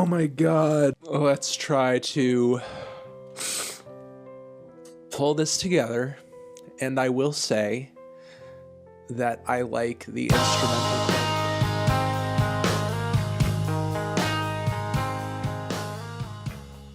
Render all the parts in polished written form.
my god. Let's try to pull this together, and I will say that I like the instrumental part.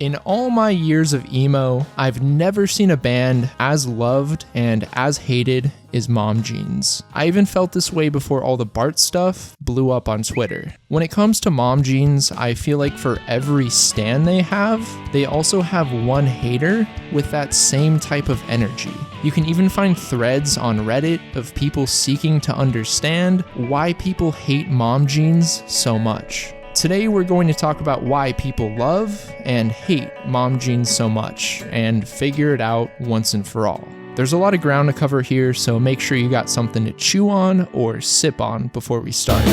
In all my years of emo, I've never seen a band as loved and as hated as Mom Jeans. I even felt this way before all the Bart stuff blew up on Twitter. When it comes to Mom Jeans, I feel like for every stan they have, they also have one hater with that same type of energy. You can even find threads on Reddit of people seeking to understand why people hate Mom Jeans so much. Today we're going to talk about why people love and hate Mom Jeans so much and figure it out once and for all. There's a lot of ground to cover here, so make sure you got something to chew on or sip on before we start.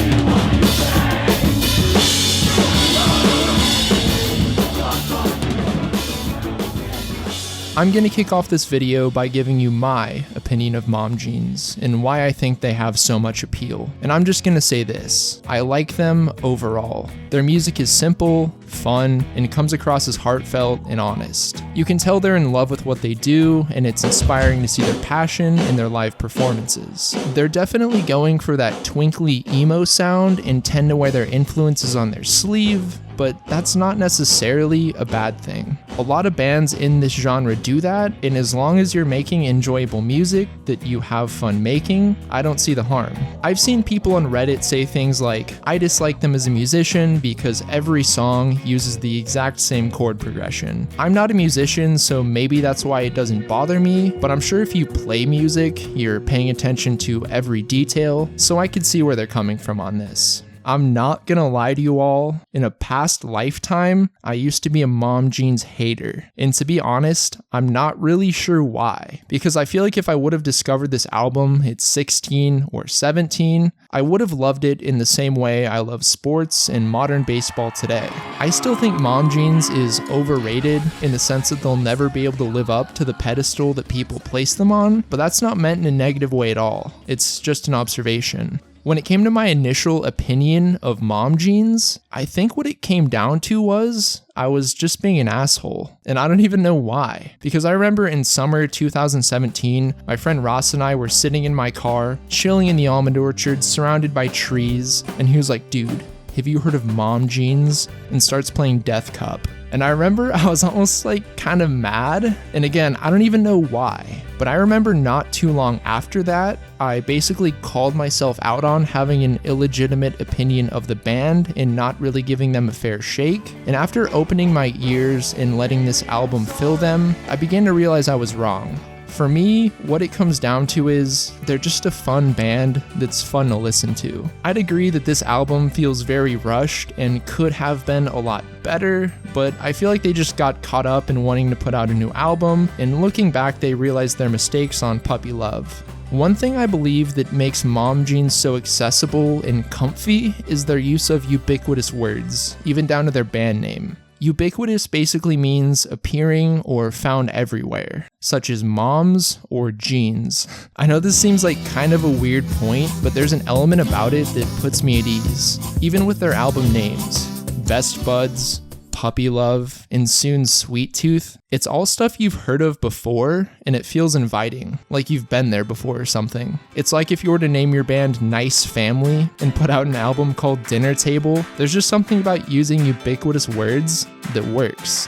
I'm going to kick off this video by giving you my opinion of Mom Jeans and why I think they have so much appeal. And I'm just going to say this, I like them overall. Their music is simple, fun, and comes across as heartfelt and honest. You can tell they're in love with what they do, and it's inspiring to see their passion in their live performances. They're definitely going for that twinkly emo sound and tend to wear their influences on their sleeve, but that's not necessarily a bad thing. A lot of bands in this genre do that, and as long as you're making enjoyable music that you have fun making, I don't see the harm. I've seen people on Reddit say things like, I dislike them as a musician because every song uses the exact same chord progression. I'm not a musician, so maybe that's why it doesn't bother me, but I'm sure if you play music, you're paying attention to every detail, so I could see where they're coming from on this. I'm not gonna lie to you all, in a past lifetime, I used to be a Mom Jeans hater. And to be honest, I'm not really sure why. Because I feel like if I would have discovered this album at 16 or 17, I would have loved it in the same way I love sports and modern baseball today. I still think Mom Jeans is overrated in the sense that they'll never be able to live up to the pedestal that people place them on, but that's not meant in a negative way at all. It's just an observation. When it came to my initial opinion of Mom Jeans, I think what it came down to was I was just being an asshole, and I don't even know why. Because I remember in summer 2017, my friend Ross and I were sitting in my car, chilling in the almond orchard, surrounded by trees, and he was like, dude, have you heard of Mom Jeans? And starts playing Death Cup. And I remember I was almost like kind of mad, and again, I don't even know why, but I remember not too long after that, I basically called myself out on having an illegitimate opinion of the band and not really giving them a fair shake, and after opening my ears and letting this album fill them, I began to realize I was wrong. For me, what it comes down to is they're just a fun band that's fun to listen to. I'd agree that this album feels very rushed and could have been a lot better, but I feel like they just got caught up in wanting to put out a new album, and looking back they realized their mistakes on Puppy Love. One thing I believe that makes Mom Jeans so accessible and comfy is their use of ubiquitous words, even down to their band name. Ubiquitous basically means appearing or found everywhere, such as moms or jeans. I know this seems like kind of a weird point, but there's an element about it that puts me at ease. Even with their album names, Best Buds, Puppy Love, and soon Sweet Tooth, it's all stuff you've heard of before, and it feels inviting, like you've been there before or something. It's like if you were to name your band Nice Family and put out an album called Dinner Table, there's just something about using ubiquitous words that works.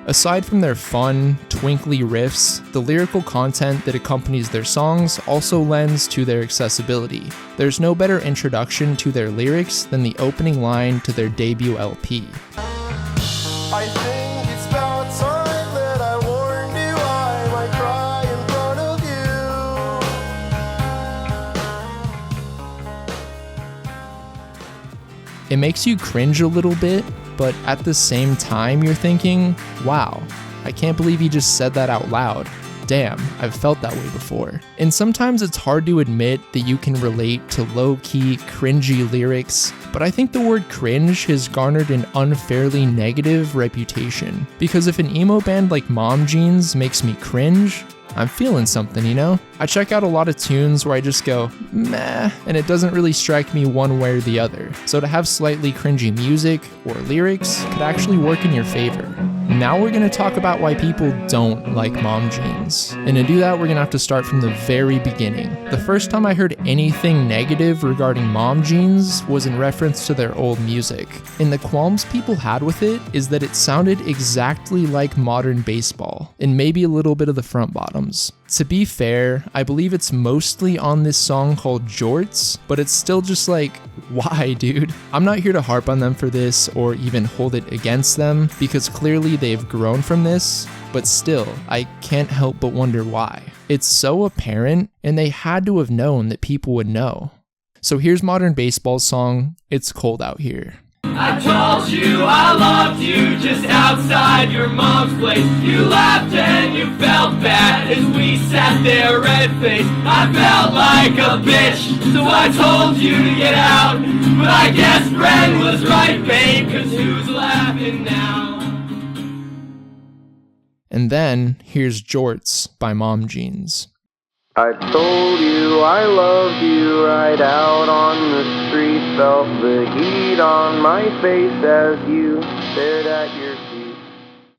Aside from their fun, twinkly riffs, the lyrical content that accompanies their songs also lends to their accessibility. There's no better introduction to their lyrics than the opening line to their debut LP. I think it's about time that I warned you I might cry in front of you. It makes you cringe a little bit, but at the same time you're thinking, wow, I can't believe he just said that out loud. Damn, I've felt that way before. And sometimes it's hard to admit that you can relate to low-key, cringy lyrics, but I think the word cringe has garnered an unfairly negative reputation. Because if an emo band like Mom Jeans makes me cringe, I'm feeling something, you know? I check out a lot of tunes where I just go, meh, and it doesn't really strike me one way or the other. So to have slightly cringy music or lyrics could actually work in your favor. Now we're going to talk about why people don't like mom jeans. And to do that, we're going to have to start from the very beginning. The first time I heard anything negative regarding mom jeans was in reference to their old music. And the qualms people had with it is that it sounded exactly like modern baseball, and maybe a little bit of the front bottoms. To be fair, I believe it's mostly on this song called Jorts, but it's still just like, why, dude? I'm not here to harp on them for this or even hold it against them, because clearly they've grown from this, but still, I can't help but wonder why. It's so apparent, and they had to have known that people would know. So here's modern baseball's song, It's Cold Out Here. I told you I loved you just outside your mom's place. You laughed and you felt bad as we sat there red-faced. I felt like a bitch, so I told you to get out. But I guess Ren was right, babe, 'cause who's laughing now? And then here's Jorts by Mom Jeans. I told you I loved you right out on the street. Felt the heat on my face as you stared at your feet.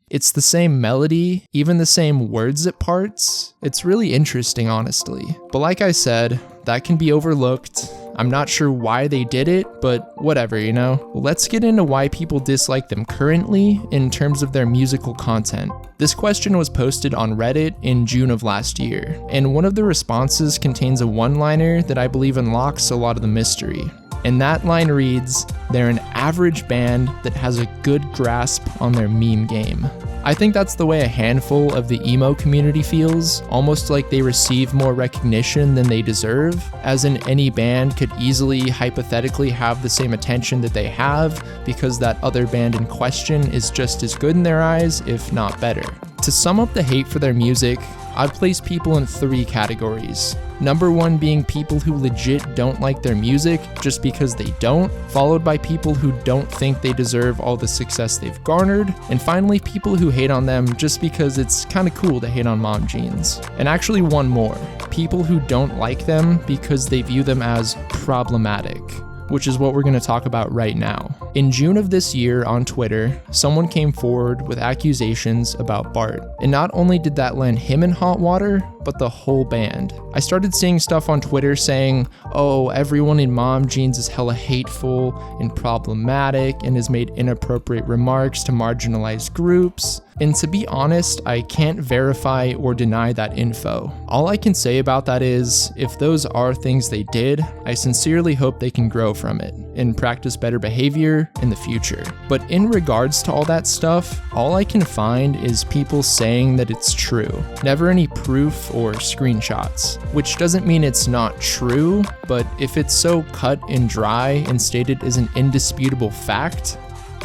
It's the same melody, even the same words at parts. It's really interesting, honestly. But like I said, that can be overlooked. I'm not sure why they did it, but whatever, you know? Let's get into why people dislike them currently in terms of their musical content. This question was posted on Reddit in June of last year, and one of the responses contains a one-liner that I believe unlocks a lot of the mystery. And that line reads, "They're an average band that has a good grasp on their meme game." I think that's the way a handful of the emo community feels, almost like they receive more recognition than they deserve, as in any band could easily hypothetically have the same attention that they have because that other band in question is just as good in their eyes, if not better. To sum up the hate for their music, I've placed people in 3 categories. Number 1 being people who legit don't like their music just because they don't, followed by people who don't think they deserve all the success they've garnered, and finally people who hate on them just because it's kinda cool to hate on Mom Jeans. And actually one more, people who don't like them because they view them as problematic, which is what we're going to talk about right now. In June of this year on Twitter, someone came forward with accusations about Bart. And not only did that land him in hot water, but the whole band. I started seeing stuff on Twitter saying, oh, everyone in Mom Jeans is hella hateful and problematic and has made inappropriate remarks to marginalized groups. And to be honest, I can't verify or deny that info. All I can say about that is, if those are things they did, I sincerely hope they can grow from it and practice better behavior in the future. But in regards to all that stuff, all I can find is people saying that it's true. Never any proof or screenshots, which doesn't mean it's not true, but if it's so cut and dry and stated as an indisputable fact,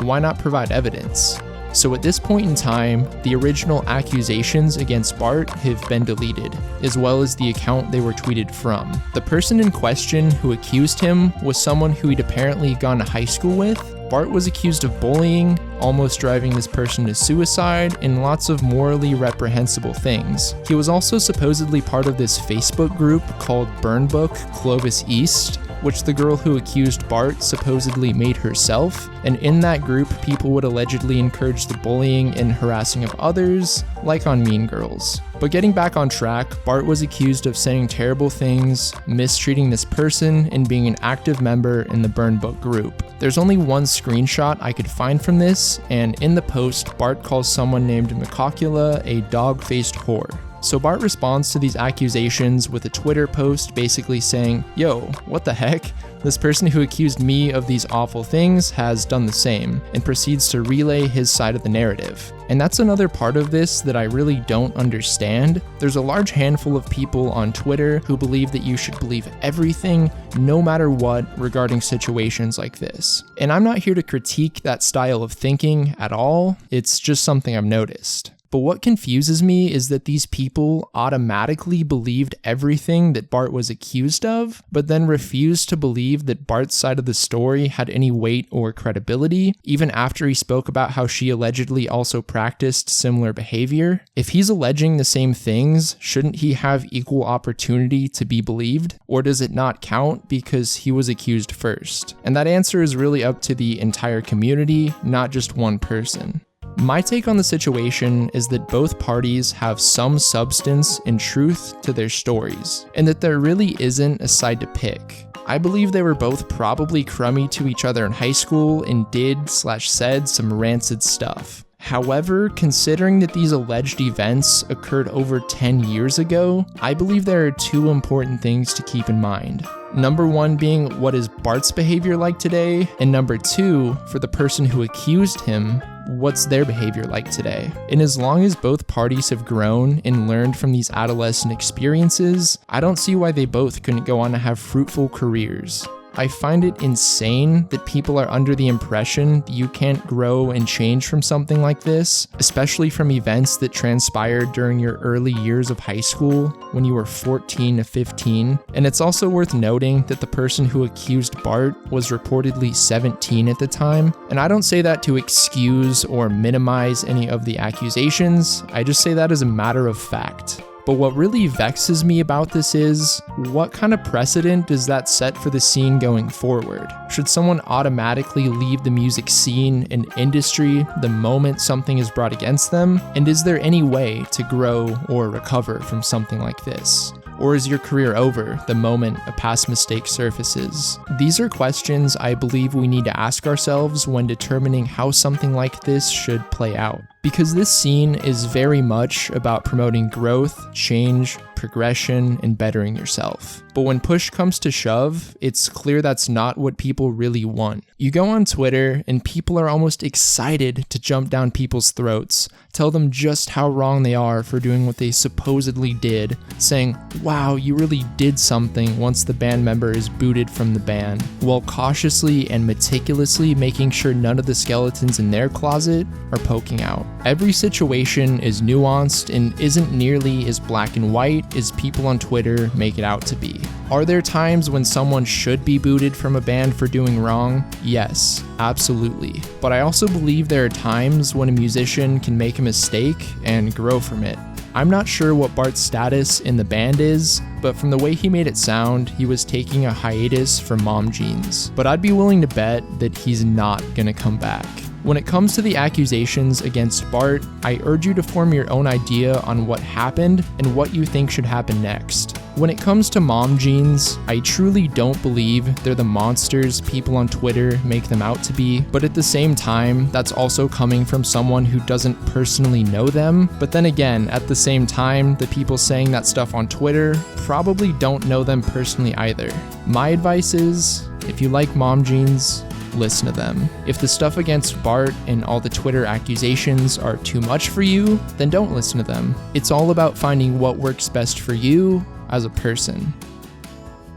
why not provide evidence? So at this point in time, the original accusations against Bart have been deleted, as well as the account they were tweeted from. The person in question who accused him was someone who he'd apparently gone to high school with. Bart was accused of bullying, almost driving this person to suicide, and lots of morally reprehensible things. He was also supposedly part of this Facebook group called Burn Book Clovis East, which the girl who accused Bart supposedly made herself, and in that group, people would allegedly encourage the bullying and harassing of others, like on Mean Girls. But getting back on track, Bart was accused of saying terrible things, mistreating this person, and being an active member in the Burn Book group. There's only one screenshot I could find from this, and in the post, Bart calls someone named Makakula a dog-faced whore. So Bart responds to these accusations with a Twitter post basically saying, yo, what the heck? This person who accused me of these awful things has done the same, and proceeds to relay his side of the narrative. And that's another part of this that I really don't understand. There's a large handful of people on Twitter who believe that you should believe everything, no matter what, regarding situations like this. And I'm not here to critique that style of thinking at all, it's just something I've noticed. But what confuses me is that these people automatically believed everything that Bart was accused of, but then refused to believe that Bart's side of the story had any weight or credibility, even after he spoke about how she allegedly also practiced similar behavior. If he's alleging the same things, shouldn't he have equal opportunity to be believed? Or does it not count because he was accused first? And that answer is really up to the entire community, not just one person. My take on the situation is that both parties have some substance and truth to their stories, and that there really isn't a side to pick. I believe they were both probably crummy to each other in high school and did/said some rancid stuff. However, considering that these alleged events occurred over 10 years ago, I believe there are two important things to keep in mind. Number one being, what is Bart's behavior like today? And number two, for the person who accused him, what's their behavior like today? And as long as both parties have grown and learned from these adolescent experiences, I don't see why they both couldn't go on to have fruitful careers. I find it insane that people are under the impression that you can't grow and change from something like this, especially from events that transpired during your early years of high school when you were 14 to 15. And it's also worth noting that the person who accused Bart was reportedly 17 at the time. And I don't say that to excuse or minimize any of the accusations, I just say that as a matter of fact. But what really vexes me about this is, what kind of precedent does that set for the scene going forward? Should someone automatically leave the music scene and industry the moment something is brought against them? And is there any way to grow or recover from something like this? Or is your career over the moment a past mistake surfaces? These are questions I believe we need to ask ourselves when determining how something like this should play out. Because this scene is very much about promoting growth, change, progression, and bettering yourself. But when push comes to shove, it's clear that's not what people really want. You go on Twitter and people are almost excited to jump down people's throats, tell them just how wrong they are for doing what they supposedly did, saying, wow, you really did something once the band member is booted from the band, while cautiously and meticulously making sure none of the skeletons in their closet are poking out. Every situation is nuanced and isn't nearly as black and white as people on Twitter make it out to be. Are there times when someone should be booted from a band for doing wrong? Yes, absolutely. But I also believe there are times when a musician can make a mistake and grow from it. I'm not sure what Bart's status in the band is, but from the way he made it sound, he was taking a hiatus for Mom Jeans. But I'd be willing to bet that he's not gonna come back. When it comes to the accusations against Bart, I urge you to form your own idea on what happened and what you think should happen next. When it comes to Mom Jeans, I truly don't believe they're the monsters people on Twitter make them out to be, but at the same time, that's also coming from someone who doesn't personally know them. But then again, at the same time, the people saying that stuff on Twitter probably don't know them personally either. My advice is, if you like Mom Jeans, listen to them. If the stuff against Bart and all the Twitter accusations are too much for you, then don't listen to them. It's all about finding what works best for you as a person.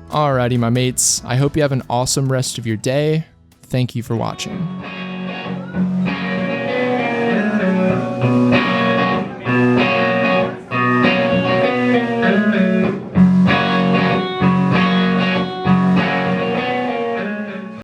Alrighty, my mates, I hope you have an awesome rest of your day. Thank you for watching.